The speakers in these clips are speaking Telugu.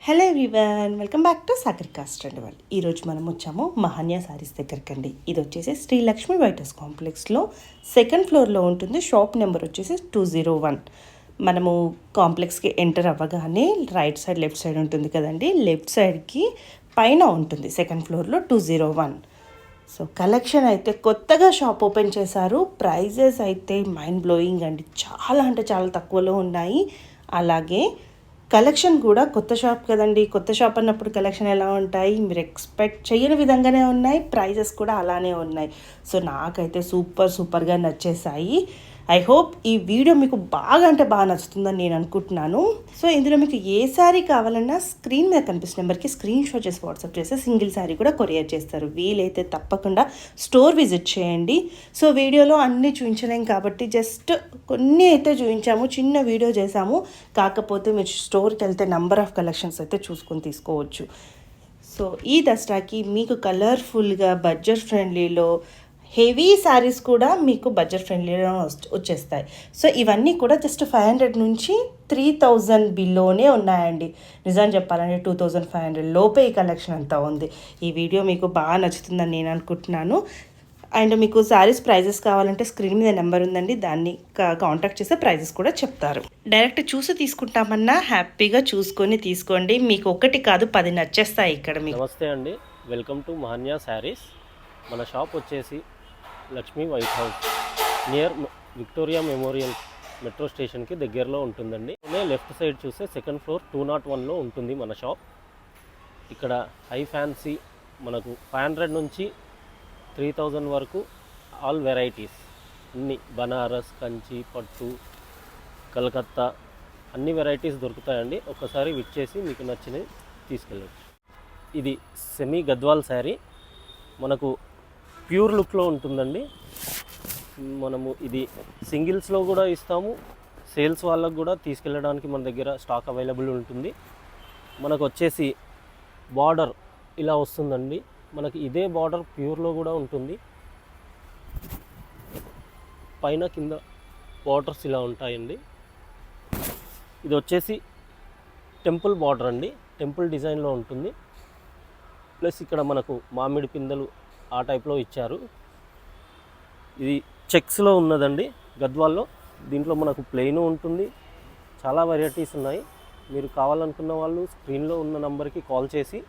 Hello everyone, welcome back to Sagar cost and వాళ్ళు. ఈరోజు మనం వచ్చాము మహాన్యా శారీస్ దగ్గరకండి. ఇది వచ్చేసి శ్రీ లక్ష్మీ వైటర్స్ కాంప్లెక్స్లో సెకండ్ ఫ్లోర్లో ఉంటుంది. షాప్ నెంబర్ వచ్చేసి 201. మనము కాంప్లెక్స్కి ఎంటర్ అవ్వగానే రైట్ సైడ్ లెఫ్ట్ సైడ్ ఉంటుంది కదండి. లెఫ్ట్ సైడ్కి పైన ఉంటుంది సెకండ్ ఫ్లోర్లో 201. సో కలెక్షన్ అయితే కొత్తగా షాప్ ఓపెన్ చేశారు. ప్రైజెస్ అయితే మైండ్ బ్లోయింగ్ అండి, చాలా అంటే చాలా తక్కువలో ఉన్నాయి. అలాగే కలెక్షన్ కూడా కొత్త షాప్ కదండి, కొత్త షాప్ అన్నప్పుడు కలెక్షన్ ఎలా ఉంటాయి, మీరు ఎక్స్పెక్ట్ చేయని విధంగానే ఉన్నాయి. ప్రైజెస్ కూడా అలానే ఉన్నాయి. సో నాకైతే సూపర్గా నచ్చేసాయి. ఐ హోప్ ఈ వీడియో మీకు బాగా అంటే బాగా నచ్చుతుందని నేను అనుకుంటున్నాను. సో ఇందులో మీకు ఏ శారీ కావాలన్నా స్క్రీన్ మీద కనిపిస్తున్న నెంబర్కి స్క్రీన్ షాట్ చేసి వాట్సాప్ చేస్తే సింగిల్ శారీ కూడా కొరియర్ చేస్తారు. వీలైతే తప్పకుండా స్టోర్ విజిట్ చేయండి. సో వీడియోలో అన్నీ చూపించలేం కాబట్టి జస్ట్ కొన్ని అయితే చూపించాము, చిన్న వీడియో చేసాము. కాకపోతే మీరు స్టోర్కి వెళ్తే నెంబర్ ఆఫ్ కలెక్షన్స్ అయితే చూసుకొని తీసుకోవచ్చు. సో ఈ దసరాకి మీకు కలర్ఫుల్గా బడ్జెట్ ఫ్రెండ్లీలో హెవీ శారీస్ కూడా మీకు బడ్జెట్ ఫ్రెండ్లీలో వచ్చేస్తాయి. సో ఇవన్నీ కూడా జస్ట్ 500 నుంచి 3000 బిలోనే ఉన్నాయండి. నిజం చెప్పాలంటే 2500 లోపే ఈ కలెక్షన్ అంతా ఉంది. ఈ వీడియో మీకు బాగా నచ్చుతుందని నేను అనుకుంటున్నాను. అండ్ మీకు శారీస్ ప్రైజెస్ కావాలంటే స్క్రీన్ మీద నెంబర్ ఉందండి, దాన్ని కాంటాక్ట్ చేస్తే ప్రైజెస్ కూడా చెప్తారు. డైరెక్ట్ చూసి తీసుకుంటామన్నా హ్యాపీగా చూసుకొని తీసుకోండి. మీకు ఒకటి కాదు 10 నచ్చేస్తాయి ఇక్కడ మీకు. నమస్తే అండి, వెల్కమ్ టు మహాన్యా శారీస్. మన షాప్ వచ్చేసి Lakshmi white house near Victoria memorial metro స్టేషన్కి దగ్గరలో ఉంటుందండి. లెఫ్ట్ సైడ్ చూస్తే సెకండ్ ఫ్లోర్ 201లో ఉంటుంది మన షాప్. ఇక్కడ హై ఫ్యాన్సీ మనకు 500 నుంచి 3000 వరకు ఆల్ వెరైటీస్ అన్ని బనారస్, కంచి, పట్టు, కలకత్తా అన్ని వెరైటీస్ దొరుకుతాయండి. ఒక్కసారి విచ్చేసి మీకు నచ్చినవి తీసుకెళ్ళచ్చు. ఇది సెమీ గద్వాల్ శారీ, మనకు ప్యూర్ లుక్లో ఉంటుందండి. మనము ఇది సింగిల్స్లో కూడా ఇస్తాము, సేల్స్ వాళ్ళకు కూడా తీసుకెళ్ళడానికి మన దగ్గర స్టాక్ అవైలబుల్ ఉంటుంది. మనకు వచ్చేసి బార్డర్ ఇలా వస్తుందండి. మనకి ఇదే బార్డర్ ప్యూర్లో కూడా ఉంటుంది. పైన కింద బార్డర్స్ ఇలా ఉంటాయండి. ఇది వచ్చేసి టెంపుల్ బార్డర్ అండి, టెంపుల్ డిజైన్లో ఉంటుంది. ప్లస్ ఇక్కడ మనకు మామిడి పిందెలు ఆ టైప్లో ఇచ్చారు. ఇది చెక్స్లో ఉన్నదండి గద్వాల్లో. దీంట్లో మనకు ప్లెయిన్ ఉంటుంది, చాలా వెరైటీస్ ఉన్నాయి. మీరు కావాలనుకున్న వాళ్ళు స్క్రీన్లో ఉన్న నెంబర్కి కాల్ చేసి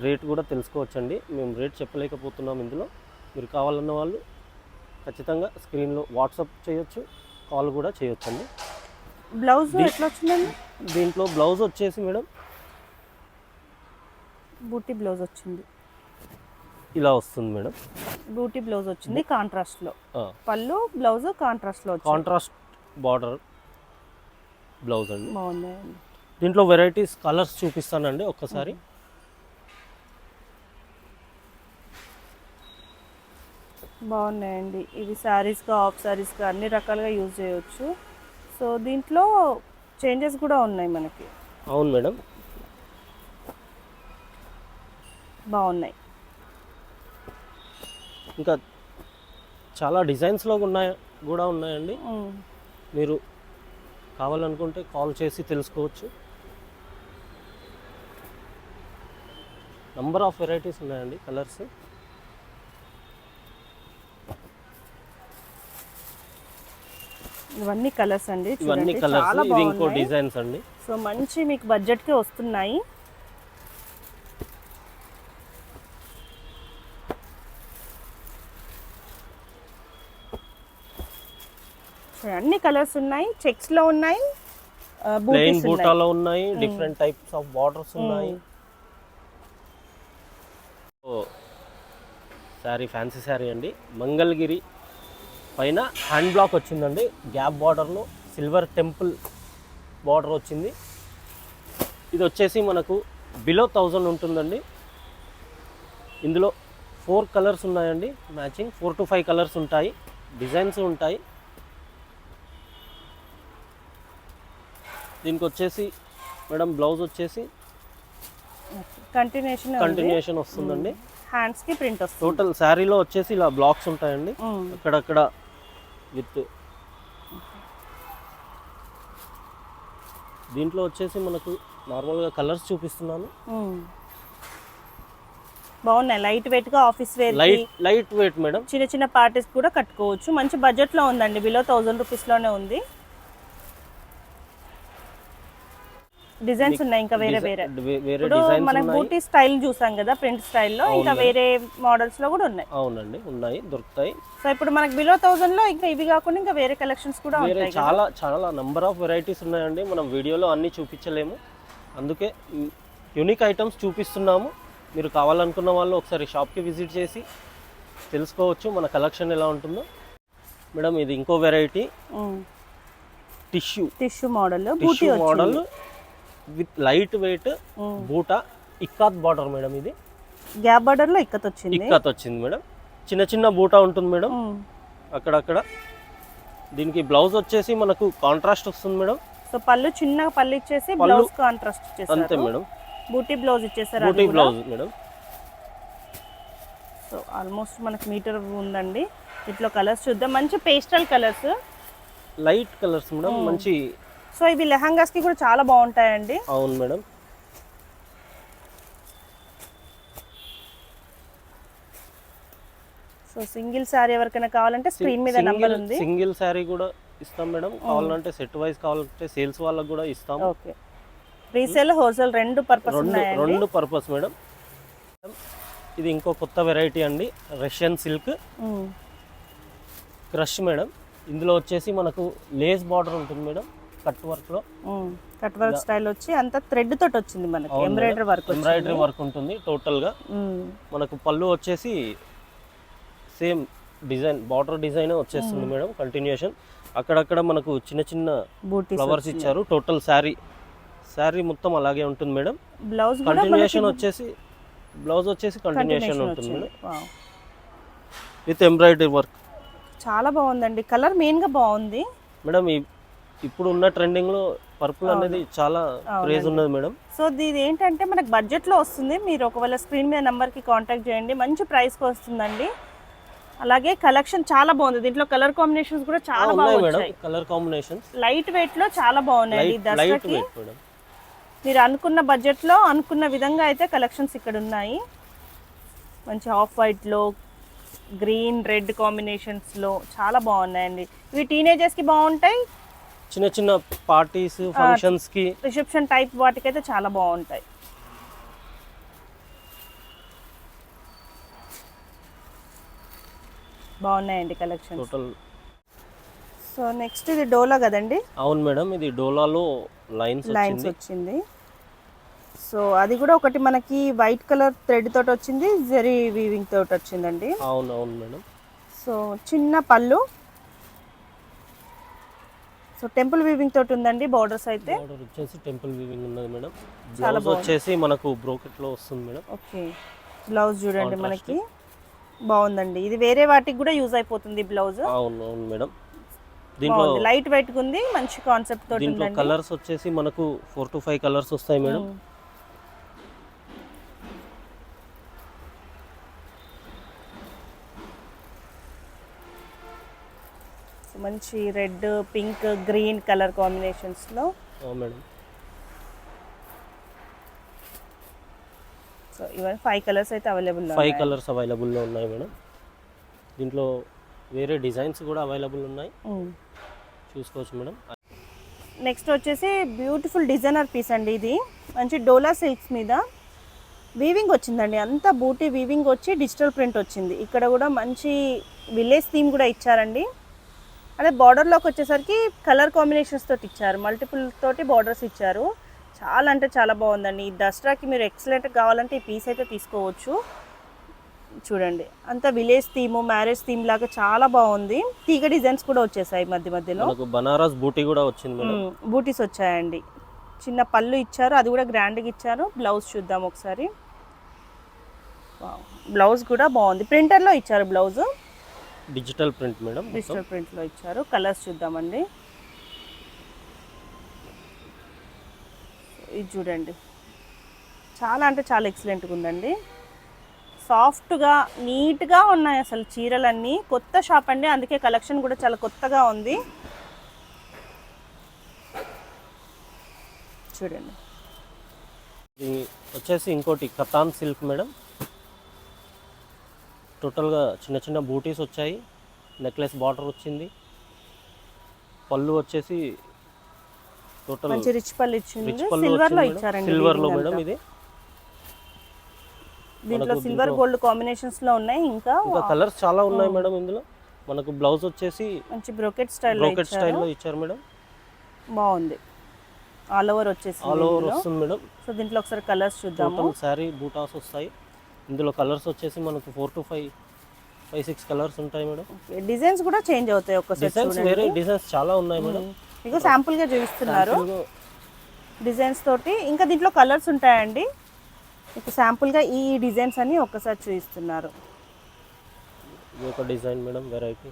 రేట్ కూడా తెలుసుకోవచ్చండి. మేము రేట్ చెప్పలేకపోతున్నాం ఇందులో. మీరు కావాలన్న వాళ్ళు ఖచ్చితంగా స్క్రీన్లో వాట్సాప్ చేయొచ్చు, కాల్ కూడా చేయొచ్చండి. బ్లౌజ్ ఎట్లా వచ్చిందండి? దీంట్లో బ్లౌజ్ వచ్చేసి మేడం బూటీ బ్లౌజ్ వచ్చింది, ఇలా వస్తుంది మేడం. బూటీ బ్లౌజ్ వచ్చింది కాంట్రాస్ట్లో. పళ్ళు బ్లౌజ్ కాంట్రాస్ట్లో, కాంట్రాస్ట్ బార్డర్ బ్లౌజ్ అండి. బాగుందండి. దీంట్లో వెరైటీస్ కలర్స్ చూపిస్తానండి ఒక్కసారి. బాగున్నాయండి. ఇవి శారీస్గా, ఆఫ్ శారీస్గా అన్ని రకాలుగా యూజ్ చేయవచ్చు. సో దీంట్లో చేంజెస్ కూడా ఉన్నాయి మనకి. అవును మేడం, బాగున్నాయి. ఇంకా చాలా డిజైన్స్లో కూడా ఉన్నాయండి. మీరు కావాలనుకుంటే కాల్ చేసి తెలుసుకోవచ్చు. నంబర్ ఆఫ్ వెరైటీస్ ఉన్నాయండి, కలర్స్. ఇవన్నీ కలర్స్ అండి, ఇవన్నీ కలర్స్. ఇది ఇంకో డిజైన్స్ అండి. సో మంచి మీకు బడ్జెట్కే వస్తున్నాయి. అన్ని కలర్స్ ఉన్నాయి, చెక్స్ లో ఉన్నాయి, ప్లెయిన్ బూటాలో ఉన్నాయి, డిఫరెంట్ టైప్స్ ఆఫ్ బార్డర్స్ ఉన్నాయి. శారీ ఫ్యాన్సీ శారీ అండి. మంగళగిరి పైన హ్యాండ్ బ్లాక్ వచ్చిందండి, గ్యాప్ బార్డర్లో సిల్వర్ టెంపుల్ బార్డర్ వచ్చింది. ఇది వచ్చేసి మనకు బిలో 1000 ఉంటుందండి. ఇందులో 4 కలర్స్ ఉన్నాయండి మ్యాచింగ్. 4 to 5 కలర్స్ ఉంటాయి, డిజైన్స్ ఉంటాయి. దీనికి వచ్చేసి మేడం బ్లౌజ్ వచ్చేసి కంటిన్యూషన్ వస్తుందండి. హ్యాండ్స్ కి ప్రింట్ వస్తుంది. టోటల్ శారీలో వచ్చేసి ఇలా బ్లాక్స్ ఉంటాయండి అక్కడక్కడ విత్ దీంట్లో వచ్చేసి మనకు నార్మల్గా కలర్స్ చూపిస్తున్నాను. బాగున్నాయి, లైట్ వెయిట్ గా office wear, light weight madam, చిన్న చిన్న పార్టీస్ కూడా కట్టుకోవచ్చు. మంచి బడ్జెట్ లో ఉందండి, బిలో 1000 రూపీస్ లోనే ఉంది. డిజైన్స్ ఉన్నాయి ఇంకా వేరే వేరే. ఇప్పుడు మనం బూటీ స్టైల్ చూసాం కదా, ప్రింట్ స్టైల్లో, ఇంకా వేరే మోడల్స్ లో కూడా ఉన్నాయి. అవునండి, ఉన్నాయి, దొరుకుతాయి. సో ఇప్పుడు మనకి బిలో 1000 లో ఇంకా ఇవి కాకుండా ఇంకా వేరే కలెక్షన్స్ కూడా ఉంటాయి. చాలా చాలా నంబర్ ఆఫ్ వెరైటీస్ ఉన్నాయండి. మనం వీడియోలో అన్ని చూపించలేము, అందుకే యూనిక్ ఐటమ్స్ చూపిస్తున్నాము. మీరు కావాలనుకున్న వాళ్ళు ఒకసారి షాప్కి విజిట్ చేసి తెలుసుకోవచ్చు మన కలెక్షన్ ఎలా ఉంటుందో. మేడం ఇది ఇంకో variety, tissue model with light weight బూటా ఇక్కాత్ బార్డర్ మేడం. ఇది గ్యాప్ బార్డర్ లో ఇక్కత్ వచ్చింది మేడం. చిన్న చిన్న బూటా ఉంటుంది మేడం అక్కడక్కడ. దీనికి బ్లౌజ్ వచ్చేసి మనకు కాంట్రాస్ట్ వస్తుంది మేడం. సో పళ్ళు చిన్నగా పళ్ళు ఇచ్చేసి బ్లౌజ్ కాంట్రాస్ట్ ఇచ్చేసారు. అంతే మేడం, బూటీ బ్లౌజ్ ఇచ్చేసారు. బూటీ బ్లౌజ్ మేడం. సో ఆల్మోస్ట్ మనకి మీటర్ ఉందండి. ఇట్లా కలర్స్ చూద్దాం, మంచి pastel colours, light colours madam, మంచి. సో ఇవి లెహంగాస్ కి కూడా చాలా బాగుంటాయండి. అవును మేడం. సో సింగిల్ శారీ ఎవరికైనా కావాలంటే స్క్రీన్ మీద నంబర్ ఉంది. సింగిల్ శారీ కూడా ఇస్తాం మేడం, కావాలంటే సెట్ వైస్ కావాలంటే సేల్స్ వాళ్ళకి కూడా ఇస్తాం. ఓకే, రీసేల్ హోల్సేల్ రెండు పర్పస్ మేడం. ఇది ఇంకో కొత్త వెరైటీ అండి, రష్యన్ సిల్క్ క్రష్ మేడం. ఇందులో వచ్చేసి మనకు లేస్ బార్డర్ ఉంటుంది మేడం, కట్ వర్క్ స్టైల్ వచ్చి అంత థ్రెడ్ తోటి వచ్చింది మనకి. ఎంబ్రాయిడరీ వర్క్ ఉంటుంది టోటల్ గా. మనకు పళ్ళు వచ్చేసి సేమ్ డిజైన్, బార్డర్ డిజైన్ వచ్చేస్తుంది మేడం, కంటిన్యూషన్. అక్కడక్కడ మనకు చిన్న చిన్న ఫ్లవర్స్ ఇచ్చారు. టోటల్ శారీ మొత్తం అలాగే ఉంటుంది మేడం. బ్లౌజ్ కంటిన్యూషన్ వచ్చేసి కంటిన్యూషన్ ఉంటుంది మేడం, విత్ ఎంబ్రాయిడరీ వర్క్. చాలా బాగుందండి, కలర్ మెయిన్ గా బాగుంది మేడం. ఇప్పుడు ఉన్న ట్రెండింగ్ లో పర్పుల్ అనేది చాలా క్రేజ్ ఉన్నది మేడం. సో ఇది ఏంటంటే మనకు బడ్జెట్ లో వస్తుంది. మీరు ఒకవేళ స్క్రీన్ మీద నంబర్ కి కాంటాక్ట్ చేయండి, మంచి ప్రైస్ కి వస్తుందండి. అలాగే కలెక్షన్ చాలా బాగుంది, దీంట్లో కలర్ కాంబినేషన్స్ కూడా చాలా బాగున్నాయి. కలర్ కాంబినేషన్స్ లైట్ వెయిట్ లో చాలా బాగున్నాయి. దసరాకి మీరు అనుకున్న బడ్జెట్ లో అనుకున్న విధంగా అయితే కలెక్షన్స్ ఇక్కడ ఉన్నాయి. మంచి ఆఫ్ వైట్ లో గ్రీన్ రెడ్ కాంబినేషన్స్ లో చాలా బాగున్నాయండి. ఇవి టీనేజర్స్ కి బాగుంటాయి, చిన్న చిన్న పార్టీస్ ఫంక్షన్స్ కి, రిసెప్షన్ టైప్ వాటికైతే చాలా బాగుంటాయి. బాగున్నాయండి కలెక్షన్ టోటల్. సో నెక్స్ట్ ఇది డోలా కదండి? అవును మేడం, ఇది డోలాలో లైన్స్ వచ్చింది. సో అది కూడా ఒకటి మనకి వైట్ కలర్ థ్రెడ్ తోటి వచ్చింది, జరీ వీవింగ్ తోటి వచ్చిందండి. అవును మేడం. సో చిన్న పళ్ళు, సో టెంపుల్ వీవింగ్ తోటి ఉందండి. బోర్డర్స్ అయితే బోర్డర్ వచ్చేసి టెంపుల్ వీవింగ్ ఉన్నది మేడం. బ్లౌజ్ వచ్చేసి మనకు బ్రోకెట్ లో వస్తుంది మేడం. ఓకే, బ్లౌజ్ చూడండి మనకి బాగుందండి. ఇది వేరే వాటికి కూడా యూజ్ అయిపోతుంది బ్లౌజ్. అవును మేడం. దీంట్లో లైట్ వెయిట్ ఉంది, మంచి కాన్సెప్ట్ తోటి దీంట్లో కలర్స్ వచ్చేసి మనకు 4 to 5 కలర్స్ వస్తాయి మేడం. మంచి red, pink, green colour combinations లో మేడం. సో ఇవన్నీ 5 కలర్స్ అయితే అవైలబుల్ లో 5 కలర్స్ అవైలబుల్ లో ఉన్నాయి మేడం. దీంట్లో వేరే డిజైన్స్ కూడా అవైలబుల్ ఉన్నాయి, చూసుకోవచ్చు మేడం. నెక్స్ట్ వచ్చేసి బ్యూటిఫుల్ డిజైనర్ పీస్ అండి. ఇది మంచి డోలా సిల్క్స్ మీద వీవింగ్ వచ్చిందండి, అంతా బూటీ వీవింగ్ వచ్చి డిజిటల్ ప్రింట్ వచ్చింది. ఇక్కడ కూడా మంచి విలేజ్ థీమ్ కూడా ఇచ్చారండి. అదే బార్డర్లోకి వచ్చేసరికి కలర్ కాంబినేషన్స్ తోటి ఇచ్చారు, మల్టిపుల్ తోటి బార్డర్స్ ఇచ్చారు. చాలా అంటే చాలా బాగుందండి. ఈ దసరాకి మీరు ఎక్సలెంట్ కావాలంటే ఈ పీస్ అయితే తీసుకోవచ్చు. చూడండి, అంతా విలేజ్ థీమ్, మ్యారేజ్ థీమ్ లాగా చాలా బాగుంది. తీగ డిజైన్స్ కూడా వచ్చేసాయి మధ్యలో. బనారస్ బూటీ కూడా వచ్చింది, బూటీస్ వచ్చాయండి. చిన్న పళ్ళు ఇచ్చారు, అది కూడా గ్రాండ్గా ఇచ్చారు. బ్లౌజ్ చూద్దాం ఒకసారి. బ్లౌజ్ కూడా బాగుంది, ప్రింటర్లో ఇచ్చారు blouse. Digital print madam, digital ప్రింట్లో ఇచ్చారు. కలర్స్ చూద్దామండి. ఇది చూడండి, చాలా అంటే చాలా ఎక్సలెంట్గా ఉందండి. సాఫ్ట్గా నీట్గా ఉన్నాయి అసలు చీరలన్నీ. కొత్త షాప్ అండి, అందుకే కలెక్షన్ కూడా చాలా కొత్తగా ఉంది. చూడండి. ఇది వచ్చేసి ఇంకోటి కతాన్ సిల్క్ మేడం. టోటల్గా చిన్న చిన్న బూటీస్ వచ్చాయి, నెక్లెస్ బార్డర్ వచ్చింది, పళ్ళు వచ్చేసి టోటల్ మంచి రిచ్ పళ్ళు ఇచ్చింది. రిచ్ పళ్ళు సిల్వర్ లో వచ్చింది మేడం. ఇచ్చారండి. సిల్వర్ లో weaving మేడం అంతా. ఇది. దీంట్లో మనకు సిల్వర్ గోల్డ్ కాంబినేషన్స్ లో ఉన్నాయి. ఇంకా ఇంకా కలర్స్ చాలా ఉన్నాయి మేడం ఇందులో. మనకు బ్లౌజ్ వచ్చేసి మంచి బ్రోకెట్ స్టైల్ బ్రోకెట్ స్టైల్లో ఇచ్చారు మేడం. బాగుంది. ఆల్ ఓవర్ వచ్చేసి ఆల్ ఓవర్ వస్తుంది మేడం. సో దీంట్లో ఒకసారి కలర్స్ చూద్దాము. టోటల్ శారీ బూటాస్ వస్తాయి. ఇందులో కలర్స్ వచ్చేసి మనకు 4 to 5, 6 కలర్స్ ఉంటాయి మేడం. డిజైన్స్ కూడా చేంజ్ అవుతాయి ఒక్కసారి డిజైన్స్ వేరే డిజైన్స్ చాలా ఉన్నాయి మేడం. మీకు శాంపుల్ గా చూపిస్తున్నారు Sample డిజైన్స్ తోటి. ఇంకా దీంట్లో కలర్స్ ఉంటాయండి. మీకు శాంపుల్ గా ఈ డిజైన్స్ అన్ని ఒక్కసారి చూపిస్తున్నారు. ఇది ఒక డిజైన్ మేడం, వెరైటీ.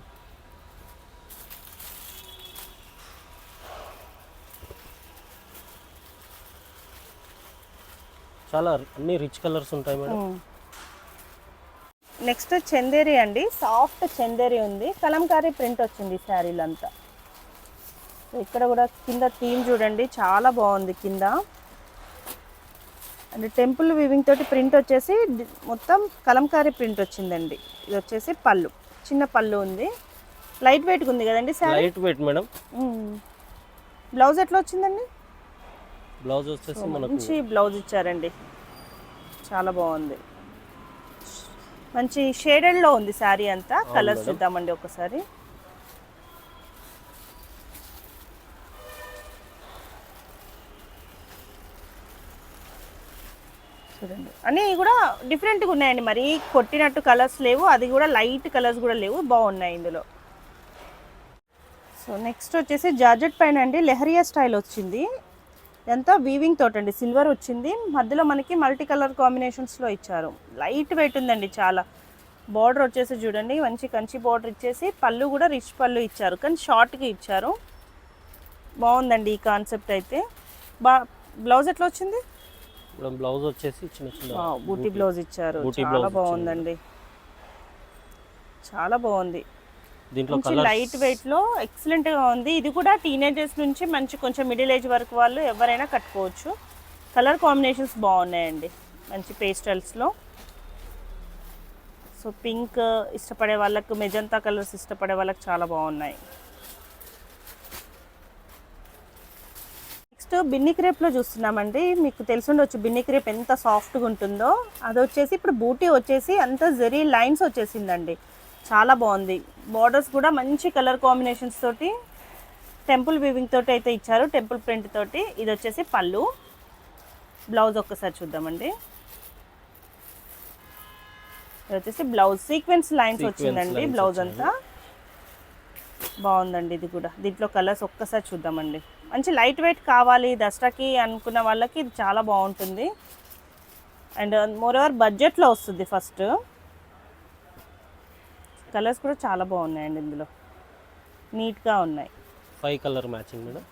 చాలా అన్ని రిచ్ కలర్స్ ఉంటాయి మేడం. నెక్స్ట్ చందేరి అండి. సాఫ్ట్ చందేరి ఉంది, కలంకారీ ప్రింట్ వచ్చింది శారీలు అంతా. సో ఇక్కడ కూడా కింద థీమ్ చూడండి, చాలా బాగుంది కింద. అండ్ టెంపుల్ వీవింగ్ తోటి ప్రింట్ వచ్చేసి మొత్తం కలంకారీ ప్రింట్ వచ్చిందండి. ఇది వచ్చేసి పళ్ళు, చిన్న పళ్ళు ఉంది. లైట్ వెయిట్గా ఉంది కదండి sari. Light weight madam. Blouse ఎట్లా వచ్చిందండి? బ్లౌజ్ వచ్చేసి మనకు మంచి బ్లౌజ్ ఇచ్చారండి, చాలా బాగుంది. మంచి షేడెడ్లో ఉంది శారీ అంతా. కలర్స్ చూద్దామండి ఒకసారి. చూడండి, అన్నీ కూడా డిఫరెంట్గా ఉన్నాయండి. మరి కొట్టినట్టు కలర్స్ లేవు, అది కూడా లైట్ కలర్స్ కూడా లేవు, బాగున్నాయి ఇందులో. సో నెక్స్ట్ వచ్చేసి జార్జెట్ పైన అండి లెహరియా స్టైల్ వచ్చింది. ఇదంతా వీవింగ్ తోటండి, సిల్వర్ వచ్చింది. మధ్యలో మనకి మల్టీ కలర్ కాంబినేషన్స్లో ఇచ్చారు. లైట్ వెయిట్ ఉందండి చాలా. బార్డర్ వచ్చేసి చూడండి, మంచి కంచి బార్డర్ ఇచ్చేసి పళ్ళు కూడా రిచ్ పళ్ళు ఇచ్చారు, కానీ షార్ట్గా ఇచ్చారు. బాగుందండి ఈ కాన్సెప్ట్ అయితే. బ్లౌజ్ ఎట్లా వచ్చింది? బ్లౌజ్ వచ్చేసి చిన్న చిన్న బూటీ బ్లౌజ్ ఇచ్చారు, చాలా బాగుందండి, చాలా బాగుంది. దీంట్లో లైట్ వెయిట్ లో ఎక్సలెంట్ గా ఉంది. ఇది కూడా టీనేజర్స్ నుంచి మంచి కొంచెం మిడిల్ ఏజ్ వరకు వాళ్ళు ఎవరైనా కట్టుకోవచ్చు. కలర్ కాంబినేషన్స్ బాగున్నాయండి, మంచి పేస్టల్స్ లో. సో పింక్ ఇష్టపడే వాళ్ళకు, మెజంతా కలర్స్ ఇష్టపడే వాళ్ళకి చాలా బాగున్నాయి. నెక్స్ట్ బిన్ని క్రేప్లో చూస్తున్నామండి. మీకు తెలిసిండొచ్చు బిన్ని క్రేప్ ఎంత సాఫ్ట్గా ఉంటుందో. అది వచ్చేసి ఇప్పుడు బూటీ వచ్చేసి అంత జెరీ లైన్స్ వచ్చేసిందండి, చాలా బాగుంది. బార్డర్స్ కూడా మంచి కలర్ కాంబినేషన్స్ తోటి టెంపుల్ వీవింగ్ తోటి అయితే ఇచ్చారు, టెంపుల్ ప్రింట్ తోటి. ఇది వచ్చేసి పళ్ళు. బ్లౌజ్ ఒక్కసారి చూద్దామండి. ఇది వచ్చేసి బ్లౌజ్ సీక్వెన్స్ లైన్స్ వచ్చిందండి. బ్లౌజ్ అంతా బాగుందండి. ఇది కూడా దీంట్లో కలర్స్ ఒక్కసారి చూద్దామండి. మంచి లైట్ వెయిట్ కావాలి దసరాకి అనుకున్న వాళ్ళకి ఇది చాలా బాగుంటుంది. అండ్ మోరోవర్ బడ్జెట్లో వస్తుంది. ఫస్ట్ కలర్స్ కూడా చాలా బాగున్నాయండి, ఇందులో నీట్గా ఉన్నాయి. 5 కలర్ మ్యాచింగ్ మేడం.